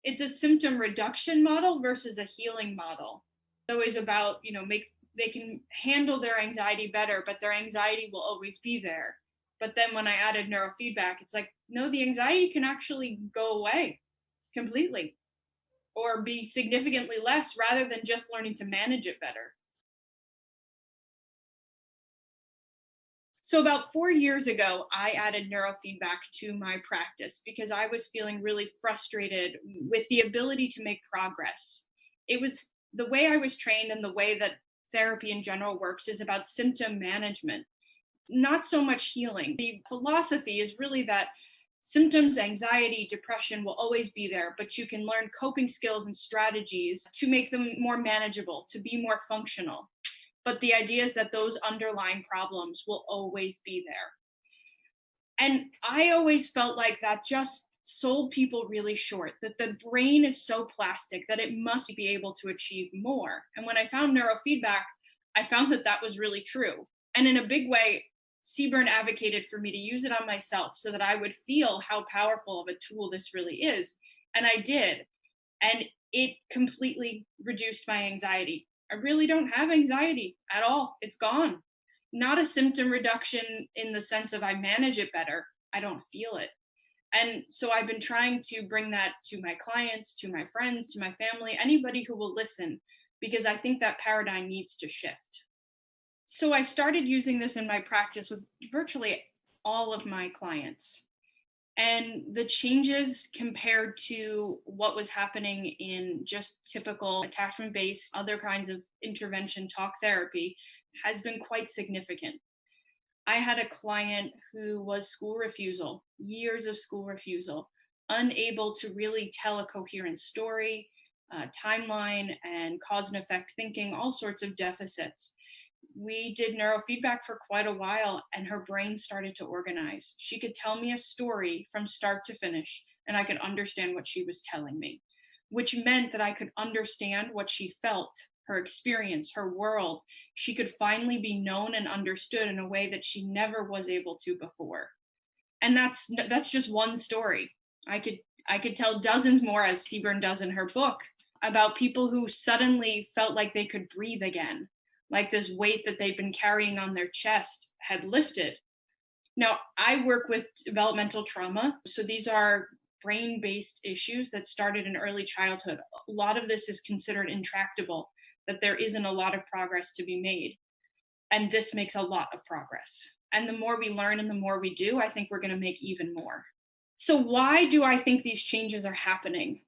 It's a symptom reduction model versus a healing model. It's always about, they can handle their anxiety better, but their anxiety will always be there. But then when I added neurofeedback, it's like, no, the anxiety can actually go away completely or be significantly less rather than just learning to manage it better. So about 4 years ago, I added neurofeedback to my practice because I was feeling really frustrated with the ability to make progress. It was the way I was trained and the way that therapy in general works is about symptom management, not so much healing. The philosophy is really that symptoms, anxiety, depression will always be there, but you can learn coping skills and strategies to make them more manageable, to be more functional. But the idea is that those underlying problems will always be there. And I always felt like that just sold people really short, that the brain is so plastic that it must be able to achieve more. And when I found neurofeedback, I found that that was really true. And in a big way, Seaburn advocated for me to use it on myself so that I would feel how powerful of a tool this really is. And I did. And it completely reduced my anxiety. I really don't have anxiety at all. It's gone. Not a symptom reduction in the sense of I manage it better. I don't feel it. And so I've been trying to bring that to my clients, to my friends, to my family, anybody who will listen, because I think that paradigm needs to shift. So I started using this in my practice with virtually all of my clients. And the changes compared to what was happening in just typical attachment-based, other kinds of intervention talk therapy has been quite significant. I had a client who was school refusal, years of school refusal, unable to really tell a coherent story, timeline, and cause and effect thinking, all sorts of deficits. We did neurofeedback for quite a while and her brain started to organize. She could tell me a story from start to finish and I could understand what she was telling me, which meant that I could understand what she felt, her experience, her world. She could finally be known and understood in a way that she never was able to before. And that's just one story. I could tell dozens more, as Seaburn does in her book, about people who suddenly felt like they could breathe again, like this weight that they'd been carrying on their chest had lifted. Now, I work with developmental trauma. So these are brain-based issues that started in early childhood. A lot of this is considered intractable, that there isn't a lot of progress to be made. And this makes a lot of progress. And the more we learn and the more we do, I think we're going to make even more. So why do I think these changes are happening?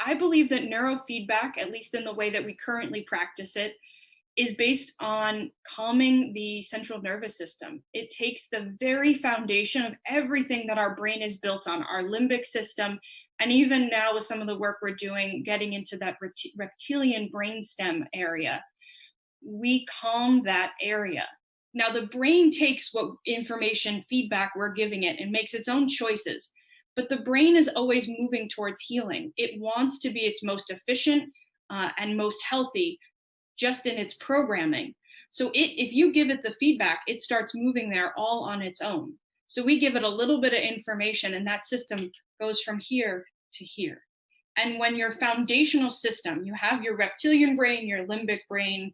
I believe that neurofeedback, at least in the way that we currently practice it, is based on calming the central nervous system. It takes the very foundation of everything that our brain is built on, our limbic system, and even now with some of the work we're doing, getting into that reptilian brainstem area, we calm that area. Now the brain takes what information feedback we're giving it and makes its own choices, but the brain is always moving towards healing. It wants to be its most efficient and most healthy, just in its programming. So if you give it the feedback, it starts moving there all on its own. So we give it a little bit of information and that system goes from here to here. And when your foundational system, you have your reptilian brain, your limbic brain,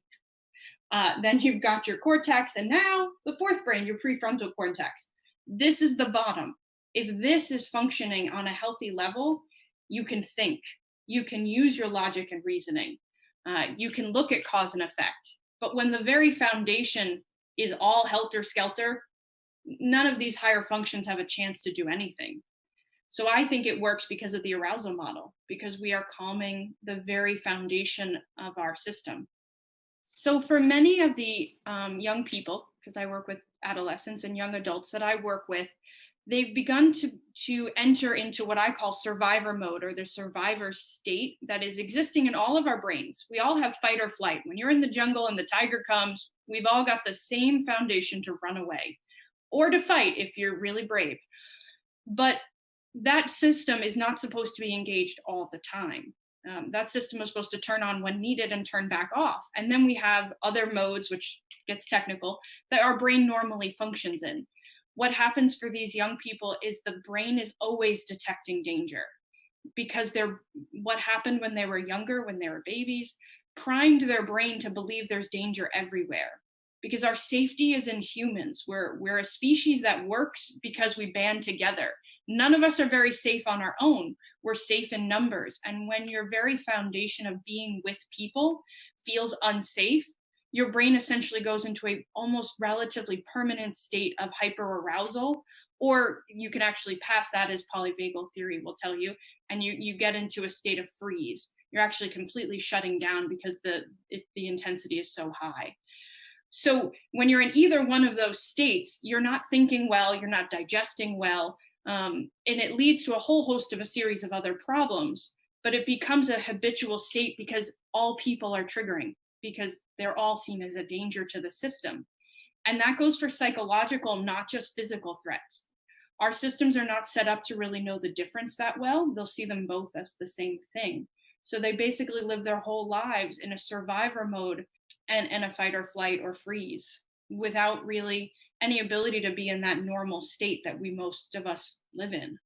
then you've got your cortex, and now the fourth brain, your prefrontal cortex. This is the bottom. If this is functioning on a healthy level, you can think, you can use your logic and reasoning. You can look at cause and effect. But when the very foundation is all helter-skelter, none of these higher functions have a chance to do anything. So I think it works because of the arousal model, because we are calming the very foundation of our system. So for many of the young people, because I work with adolescents and young adults that I work with, they've begun to enter into what I call survivor mode, or the survivor state that is existing in all of our brains. We all have fight or flight. When you're in the jungle and the tiger comes, we've all got the same foundation to run away or to fight if you're really brave. But that system is not supposed to be engaged all the time. That system is supposed to turn on when needed and turn back off. And then we have other modes, which gets technical, that our brain normally functions in. What happens for these young people is the brain is always detecting danger. because what happened when they were younger, when they were babies, primed their brain to believe there's danger everywhere. Because our safety is in humans. We're a species that works because we band together. None of us are very safe on our own. We're safe in numbers. And when your very foundation of being with people feels unsafe, your brain essentially goes into a almost relatively permanent state of hyperarousal, or you can actually pass that, as polyvagal theory will tell you, and you get into a state of freeze. You're actually completely shutting down because the intensity is so high. So when you're in either one of those states, you're not thinking well, you're not digesting well, and it leads to a whole host of a series of other problems. But it becomes a habitual state because all people are triggering, because they're all seen as a danger to the system. And that goes for psychological, not just physical threats. Our systems are not set up to really know the difference that well. They'll see them both as the same thing. So they basically live their whole lives in a survivor mode and a fight or flight or freeze without really any ability to be in that normal state that most of us live in.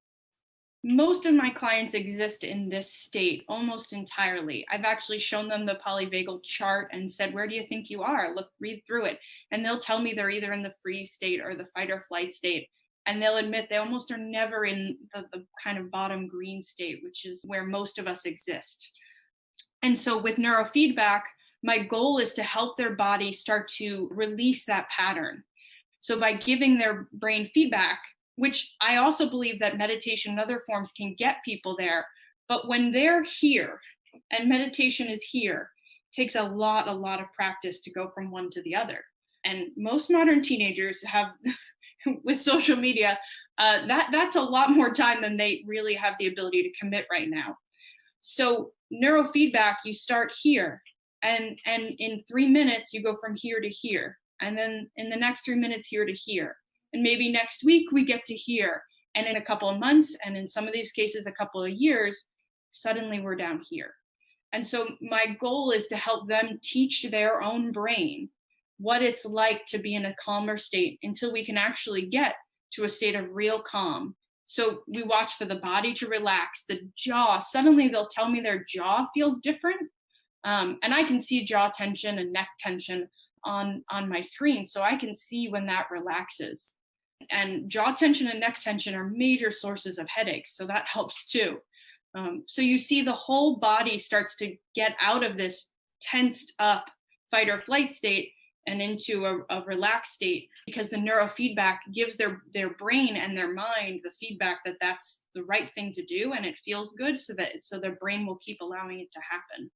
Most of my clients exist in this state almost entirely. I've actually shown them the polyvagal chart and said, where do you think you are? Look, read through it. And they'll tell me they're either in the freeze state or the fight or flight state. And they'll admit they almost are never in the kind of bottom green state, which is where most of us exist. And so with neurofeedback, my goal is to help their body start to release that pattern. So by giving their brain feedback, which I also believe that meditation and other forms can get people there, but when they're here and meditation is here, it takes a lot of practice to go from one to the other. And most modern teenagers have, with social media, that's a lot more time than they really have the ability to commit right now. So neurofeedback, you start here, and in 3 minutes, you go from here to here. And then in the next 3 minutes, here to here. And maybe next week we get to here. And in a couple of months, and in some of these cases, a couple of years, suddenly we're down here. And so my goal is to help them teach their own brain what it's like to be in a calmer state until we can actually get to a state of real calm. So we watch for the body to relax, the jaw. Suddenly they'll tell me their jaw feels different. And I can see jaw tension and neck tension on my screen. So I can see when that relaxes. And jaw tension and neck tension are major sources of headaches. So that helps too. So you see the whole body starts to get out of this tensed up fight or flight state and into a relaxed state, because the neurofeedback gives their brain and their mind the feedback that that's the right thing to do, and it feels good, so their brain will keep allowing it to happen.